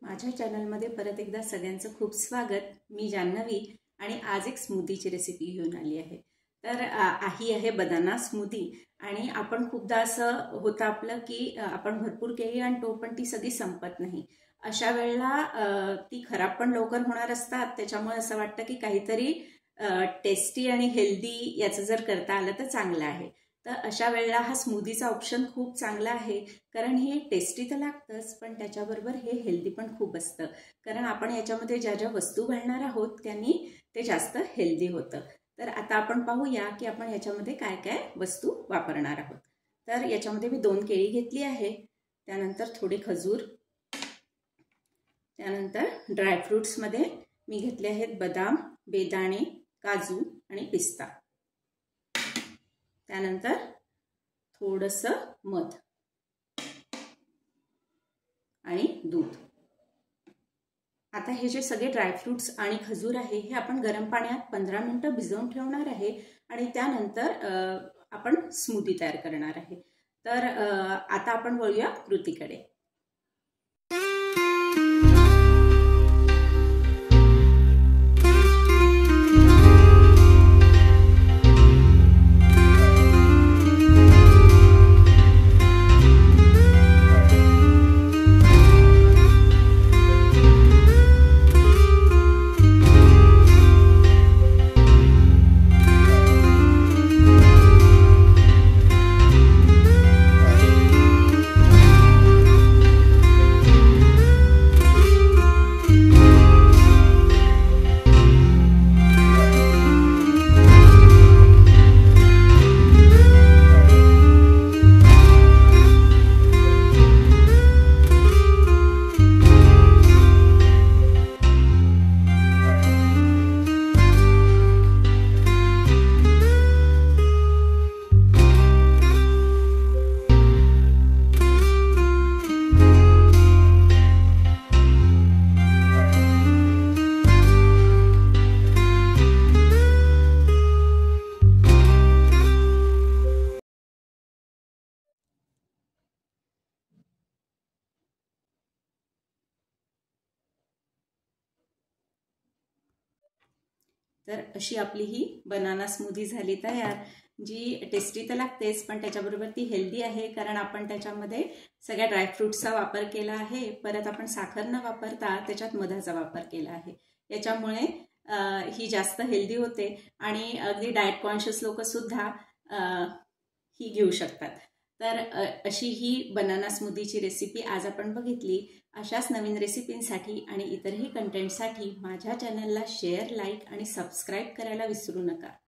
माझ्या चॅनलमध्ये परत एकदा सगळ्यांचं खूप स्वागत। मी जान्हवी आणि आज एक स्मूदीची रेसिपी घेऊन आली आहे। तर ही आहे बनाना स्मूदी। आणि आपण खूपदा असं होतं आपलं की आपण भरपूर केली आणि तो पण ती सगळी संपत नाही। अशा वेळेला ती खराब पण लवकर होणार असतात, त्याच्यामुळे असं वाटतं की काहीतरी टेस्टी आणि हेल्दी याचं जर करता आलं तर चांगलं आहे। तर अशा वेळेला हा स्मूदीचा ऑप्शन खूप चांगला आहे, कारण हे टेस्टी तर लागतंच पण त्याच्याबरोबर हे हेल्दी पण खूप असतं। कारण आपण याच्यामध्ये ज्या ज्या वस्तू घालणार आहोत त्यांनी ते जास्त हेल्दी होतं। तर आता आपण पाहूया की आपण याच्यामध्ये काय काय वस्तू वापरणार आहोत। तर याच्यामध्ये मी 2 केळी घेतली आहे, त्यानंतर थोडे खजूर, त्यानंतर ड्रायफ्रुट्स मध्ये मी घेतले आहेत बदाम, बेदाणे, काजू आणि पिस्ता, त्यानंतर थोडंसं मध आणि दूध। आता हे जे सगळे ड्रायफ्रुट्स आणि खजूर आहे हे आपण गरम पाण्यात 15 मिनिटं भिजवून ठेवणार आहे आणि त्यानंतर आपण स्मूदी तयार करणार आहे। तर आता आपण वळूया कृतीकडे। तर अशी आपली ही बनाना स्मूदी झाली तयार, जी टेस्टी तर लागतेच पण त्याच्याबरोबर ती हेल्दी आहे, कारण आपण त्याच्यामध्ये सगळ्या ड्रायफ्रुट्सचा वापर केला आहे, परत आपण साखर न वापरता त्याच्यात मधाचा वापर केला आहे। याच्यामुळे ही जास्त हेल्दी होते आणि अगदी डाएट कॉन्शियस लोक सुद्धा ही घेऊ शकतात। तर अशी ही बनाना स्मूदीची रेसिपी आज आपण बघितली। अशाच नवीन रेसिपींसाठी आणि इतरही कंटेंटसाठी माझ्या चॅनलला शेअर, लाईक आणि सबस्क्राईब करायला विसरू नका।